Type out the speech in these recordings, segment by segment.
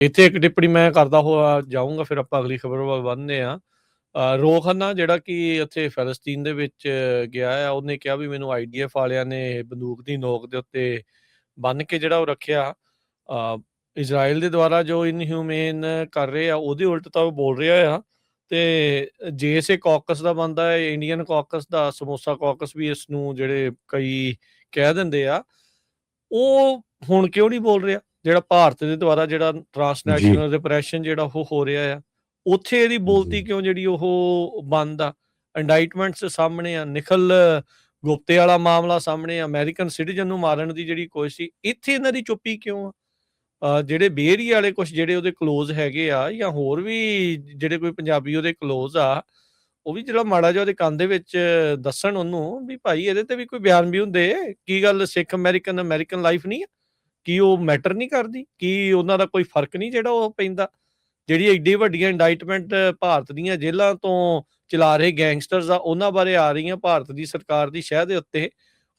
ਇੱਥੇ ਇੱਕ ਟਿੱਪਣੀ ਮੈਂ ਕਰਦਾ ਹੋਇਆ ਜਾਊਂਗਾ, ਫਿਰ ਆਪਾਂ ਅਗਲੀ ਖਬਰ ਵੱਲ ਵਧਦੇ ਹਾਂ। ਰੋਹ ਖੰਨਾ ਜਿਹੜਾ ਕਿ ਉੱਥੇ ਫਿਲਸਤੀਨ ਦੇ ਵਿੱਚ ਗਿਆ ਆ, ਉਹਨੇ ਕਿਹਾ ਵੀ ਮੈਨੂੰ ਆਈਡੀਐਫ ਵਾਲਿਆਂ ਨੇ ਬੰਦੂਕ ਦੀ ਨੋਕ ਦੇ ਉੱਤੇ ਬੰਨ੍ਹ ਕੇ ਜਿਹੜਾ ਉਹ ਰੱਖਿਆ। ਇਜ਼ਰਾਈਲ ਦੇ ਦੁਆਰਾ ਜੋ ਇਨਹਿਊਮੇਨ ਕਰ ਰਹੇ ਆ, ਉਹਦੇ ਉਲਟ ਤਾਂ ਉਹ ਬੋਲ ਰਿਹਾ ਆ। ਤੇ ਜੇ ਇਸੇ ਕੌਕਸ ਦਾ ਬਣਦਾ ਹੈ, ਇੰਡੀਅਨ ਕੌਕਸ ਦਾ, ਸਮੋਸਾ ਕੌਕਸ ਵੀ ਇਸ ਨੂੰ ਜਿਹੜੇ ਕਈ ਕਹਿ ਦਿੰਦੇ ਆ, ਉਹ ਹੁਣ ਕਿਉਂ ਨਹੀਂ ਬੋਲ ਰਿਹਾ? ਜਿਹੜਾ ਭਾਰਤ ਦੇ ਦੁਆਰਾ ਜਿਹੜਾ ਜੀ, ਟਰਾਂਸਨੈਸ਼ਨਲ ਰਿਪਰੈਸ਼ਨ ਜਿਹੜਾ ਉਹ ਹੋ ਰਿਹਾ ਆ, ਉੱਥੇ ਇਹਦੀ ਬੋਲਤੀ ਜੀ, ਕਿਉਂ ਜਿਹੜੀ ਉਹ ਬੰਦ ਆ? ਇੰਡਾਇਟਮੈਂਟਸ ਸਾਹਮਣੇ ਆ, ਨਿਖਲ ਗੁਪਤੇ ਵਾਲਾ ਮਾਮਲਾ ਸਾਹਮਣੇ ਆ, ਅਮਰੀਕਨ ਸਿਟੀਜ਼ਨ ਨੂੰ ਮਾਰਨ ਦੀ ਜਿਹੜੀ ਕੋਸ਼ਿਸ਼ ਸੀ, ਇੱਥੇ ਇਹਨਾਂ ਦੀ ਚੁੱਪੀ ਕਿਉਂ ਆ? ਜਿਹੜੇ ਬੇਰੀ ਵਾਲੇ ਕੁਛ ਜਿਹੜੇ ਉਹਦੇ ਕਲੋਜ਼ ਹੈਗੇ ਆ, ਜਾਂ ਹੋਰ ਵੀ ਜਿਹੜੇ ਕੋਈ ਪੰਜਾਬੀ ਉਹਦੇ ਕਲੋਜ਼ ਆ, ਉਹ ਵੀ ਜਿਹੜਾ ਮਾੜਾ ਜਿਹਾ ਉਹਦੇ ਕੰਨ ਦੇ ਵਿੱਚ ਦੱਸਣ ਉਹਨੂੰ ਵੀ ਭਾਈ ਇਹਦੇ ਤੇ ਵੀ ਕੋਈ ਬਿਆਨ ਵੀ ਹੁੰਦੇ। ਕੀ ਗੱਲ ਸਿੱਖ ਅਮਰੀਕਨ ਅਮਰੀਕਨ ਲਾਈਫ ਨਹੀਂ ਆ? ਕੀ ਉਹ ਮੈਟਰ ਨਹੀਂ ਕਰਦੀ? ਕੀ ਉਹਨਾਂ ਦਾ ਕੋਈ ਫਰਕ ਨਹੀਂ ਜਿਹੜਾ ਉਹ ਪੈਂਦਾ? ਜਿਹੜੀ ਐਡੀ ਵੱਡੀਆਂ ਇੰਡਾਇਟਮੈਂਟ ਭਾਰਤ ਦੀਆਂ ਜੇਲ੍ਹਾਂ ਤੋਂ ਚਲਾ ਰਹੇ ਗੈਂਗਸਟਰਸ ਆ, ਉਹਨਾਂ ਬਾਰੇ ਆ ਰਹੀਆਂ ਭਾਰਤ ਦੀ ਸਰਕਾਰ ਦੀ ਸ਼ਹਿ ਦੇ ਉੱਤੇ,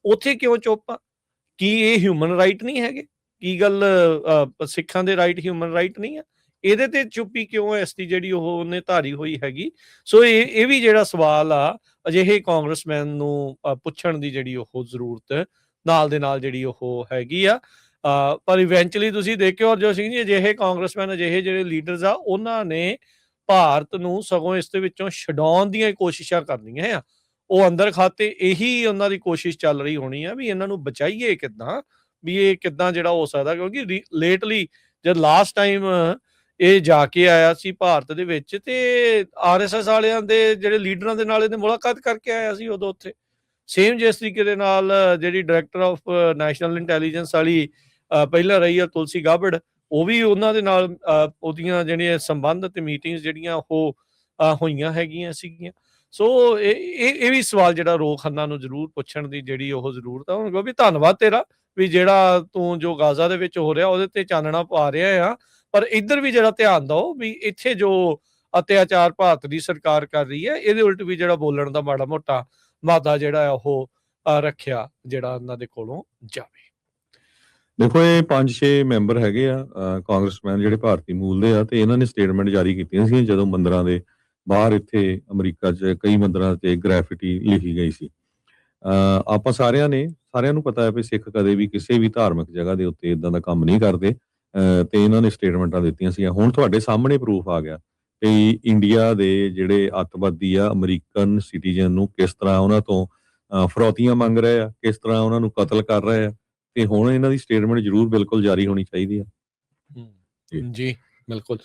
ਉੱਥੇ ਕਿਉਂ ਚੁੱਪ ਆ? ਕੀ ਇਹ ਹਿਊਮਨ ਰਾਈਟ ਨਹੀਂ ਹੈਗੇ? ਕੀ ਗੱਲ ਸਿੱਖਾਂ ਦੇ ਰਾਈਟ ਹਿਊਮਨ ਰਾਈਟ ਨਹੀਂ ਆ? ਇਹਦੇ ਤੇ ਚੁੱਪੀ ਕਿਉਂ ਹੈ ਇਸ ਦੀ ਜਿਹੜੀ ਉਹ ਉਹਨੇ ਧਾਰੀ ਹੋਈ ਹੈਗੀ? ਸੋ ਇਹ ਵੀ ਜਿਹੜਾ ਸਵਾਲ ਆ, ਅਜਿਹੇ ਕਾਂਗਰਸਮੈਨ ਨੂੰ ਪੁੱਛਣ ਦੀ ਜਿਹੜੀ ਉਹ ਜ਼ਰੂਰਤ ਨਾਲ ਦੇ ਨਾਲ ਜਿਹੜੀ ਉਹ ਹੈਗੀ ਆ। ਪਰ ਇਵੈਂਚੁਅਲੀ ਤੁਸੀਂ ਦੇਖਿਓ ਹਰਜੋਤ ਸਿੰਘ ਜੀ, ਅਜਿਹੇ ਕਾਂਗਰਸਮੈਨ, ਅਜਿਹੇ ਜਿਹੜੇ ਲੀਡਰਸ ਆ, ਉਹਨਾਂ ਨੇ ਭਾਰਤ ਨੂੰ ਸਗੋਂ ਇਸ ਦੇ ਵਿੱਚੋਂ ਛਡਾਉਣ ਦੀਆਂ ਕੋਸ਼ਿਸ਼ਾਂ ਕਰਨੀਆਂ ਆ। ਉਹ ਅੰਦਰ ਖਾਤੇ ਇਹੀ ਉਹਨਾਂ ਦੀ ਕੋਸ਼ਿਸ਼ ਚੱਲ ਰਹੀ ਹੋਣੀ ਆ ਵੀ ਇਹਨਾਂ ਨੂੰ ਬਚਾਈਏ ਕਿੱਦਾਂ, ਵੀ ਇਹ ਕਿੱਦਾਂ ਜਿਹੜਾ ਹੋ ਸਕਦਾ, ਕਿਉਂਕਿ ਲੇਟਲੀ ਜਦ ਲਾਸਟ ਟਾਈਮ ਇਹ ਜਾ ਕੇ ਆਇਆ ਸੀ ਭਾਰਤ ਦੇ ਵਿੱਚ, ਤੇ ਆਰਐਸਐਸ ਵਾਲਿਆਂ ਦੇ ਜਿਹੜੇ ਲੀਡਰਾਂ ਦੇ ਨਾਲ ਇਹਨੇ ਮੁਲਾਕਾਤ ਕਰਕੇ ਆਇਆ ਸੀ ਉਦੋਂ ਉੱਥੇ। ਸੇਮ ਜਿਸ ਤਰੀਕੇ ਦੇ ਨਾਲ ਜਿਹੜੀ ਡਾਇਰੈਕਟਰ ਆਫ ਨੈਸ਼ਨਲ ਇੰਟੈਲੀਜੈਂਸ ਵਾਲੀ ਪਹਿਲਾਂ ਰਹੀ ਆ ਤੁਲਸੀ ਗਾਬੜ, ਉਹ ਵੀ ਉਹਨਾਂ ਦੇ ਨਾਲ ਉਹਦੀਆਂ ਜਿਹੜੀਆਂ ਸੰਬੰਧ ਤੇ ਮੀਟਿੰਗਸ ਜਿਹੜੀਆਂ ਉਹ ਹੋਈਆਂ ਹੈਗੀਆਂ ਸੀਗੀਆਂ। ਸੋ ਇਹ ਵੀ ਸਵਾਲ ਜਿਹੜਾ ਰੋਹ ਖੰਨਾ ਨੂੰ ਜ਼ਰੂਰ ਪੁੱਛਣ ਦੀ ਜਿਹੜੀ ਉਹ ਜ਼ਰੂਰਤ ਆ। ਹੁਣ ਵੀ ਧੰਨਵਾਦ ਤੇਰਾ ਵੀ ਜਿਹੜਾ ਤੂੰ ਜੋ ਗਾਜ਼ਾ ਦੇ ਵਿੱਚ ਹੋ ਰਿਹਾ ਉਹਦੇ ਤੇ ਚਾਨਣਾ ਪਾ ਰਿਹਾ ਆ, ਪਰ ਇੱਧਰ ਵੀ ਜਿਹੜਾ ਧਿਆਨ ਦਿਓ ਵੀ ਇੱਥੇ ਜੋ ਅਤਿਆਚਾਰ ਭਾਰਤ ਦੀ ਸਰਕਾਰ ਕਰ ਰਹੀ ਹੈ, ਇਹਦੇ ਉਲਟ ਵੀ ਜਿਹੜਾ ਬੋਲਣ ਦਾ ਮਾੜਾ ਮੋਟਾ ਮਾਦਾ ਜਿਹੜਾ ਆ ਉਹ ਰੱਖਿਆ ਜਿਹੜਾ ਉਹਨਾਂ ਦੇ ਕੋਲੋਂ ਜਾਵੇ। ਦੇਖੋ ਇਹ 5-6 ਮੈਂਬਰ ਹੈਗੇ ਆ ਕਾਂਗਰਸਮੈਨ ਜਿਹੜੇ ਭਾਰਤੀ ਮੂਲ ਦੇ ਆ, ਤੇ ਇਹਨਾਂ ਨੇ ਸਟੇਟਮੈਂਟ ਜਾਰੀ ਕੀਤੀਆਂ ਸੀ ਜਦੋਂ ਮੰਦਿਰਾਂ ਦੇ ਬਾਹਰ ਇੱਥੇ ਅਮਰੀਕਾ 'ਚ ਕਈ ਮੰਦਿਰਾਂ ਤੇ ਗ੍ਰੈਫਿਟੀ ਲਿਖੀ ਗਈ ਸੀ। ਆਪਾਂ ਸਾਰਿਆਂ ਨੂੰ ਪਤਾ ਹੈ ਵੀ ਸਿੱਖ ਕਦੇ ਵੀ ਕਿਸੇ ਵੀ ਧਾਰਮਿਕ ਜਗ੍ਹਾ ਦੇ ਉੱਤੇ ਇਦਾਂ ਦਾ ਕੰਮ ਨਹੀਂ ਕਰਦੇ। ਤੇ ਇਹਨਾਂ ਨੇ ਸਟੇਟਮੈਂਟਾਂ ਦਿੱਤੀਆਂ ਸੀ। ਹੁਣ ਤੁਹਾਡੇ ਸਾਹਮਣੇ ਪ੍ਰੂਫ ਆ ਗਿਆ ਕਿ ਇੰਡੀਆ ਦੇ ਜਿਹੜੇ ਅੱਤਵਾਦੀ ਆ ਅਮਰੀਕਨ ਸਿਟੀਜ਼ਨ ਨੂੰ ਕਿਸ ਤਰ੍ਹਾਂ ਉਹਨਾਂ ਤੋਂ ਫਰੌਤੀਆਂ ਮੰਗ ਰਹੇ ਆ, ਕਿਸ ਤਰ੍ਹਾਂ ਉਹਨਾਂ ਨੂੰ ਕਤਲ ਕਰ ਰਹੇ ਆ, ਤੇ ਹੁਣ ਇਹਨਾਂ ਦੀ ਸਟੇਟਮੈਂਟ ਜ਼ਰੂਰ ਬਿਲਕੁਲ ਜਾਰੀ ਹੋਣੀ ਚਾਹੀਦੀ ਆ। ਜੀ, ਬਿਲਕੁਲ।